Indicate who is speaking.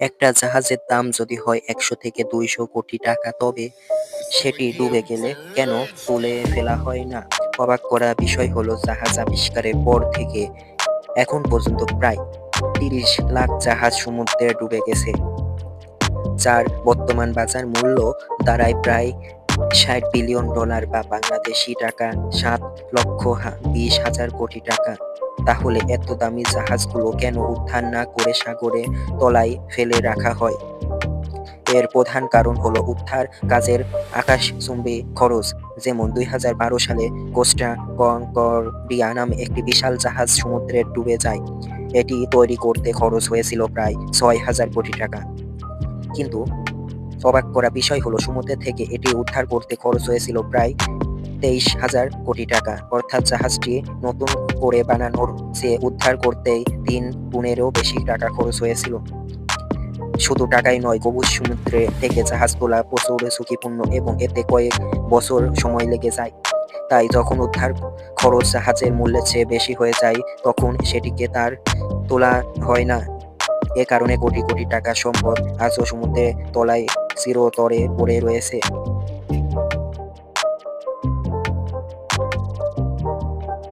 Speaker 1: একটা জাহাজের দাম যদি হয় ১০০ থেকে ২০০ কোটি টাকা, তবে সেটি ডুবে গেলে কেন তুলে ফেলা হয় না? অবাক করা বিষয় হলো, জাহাজ আবিষ্কারের পর থেকে এখন পর্যন্ত প্রায় ৩০ লাখ জাহাজ সমুদ্রে ডুবে গেছে, যার বর্তমান বাজার মূল্য দাঁড়ায় প্রায় $৬০ বিলিয়ন বা বাংলাদেশি টাকা ৭,২০,০০০ কোটি টাকা। তাহলে এত দামি জাহাজগুলো কেন উদ্ধার না করে সাগরে তলায় ফেলে রাখা হয়? এর প্রধান কারণ হলো উদ্ধার কাজের আকাশচুম্বী খরচ। যেমন ২০১২ সালে কোস্টা কনকর্ডিয়া নামে একটি বিশাল জাহাজ সমুদ্রে ডুবে যায়। এটি তৈরি করতে খরচ হয়েছিল প্রায় ৬,০০০ কোটি টাকা। কিন্তু অবাক করা বিষয় হলো, সমুদ্র থেকে এটি উদ্ধার করতে খরচ হয়েছিল প্রায় ২৩,০০০ কোটি টাকা। অর্থাৎ জাহাজটি নতুন করে বানানোর চেয়ে উদ্ধার করতেই ৩ গুণেরও বেশি টাকা খরচ হয়েছিল। শুধু টাকাই নয়, গভীর সমুদ্রে থেকে জাহাজ তোলা প্রচুর ঝুঁকিপূর্ণ এবং এতে কয়েক বছর সময় লেগে যায়। তাই যখন উদ্ধার খরচ জাহাজের মূল্যের চেয়ে বেশি হয়ে যায়, তখন সেটিকে তার তোলা হয় না। এ কারণে কোটি কোটি টাকার সম্পদ আজও সমুদ্রের তলায় চিরতরে পড়ে রয়েছে।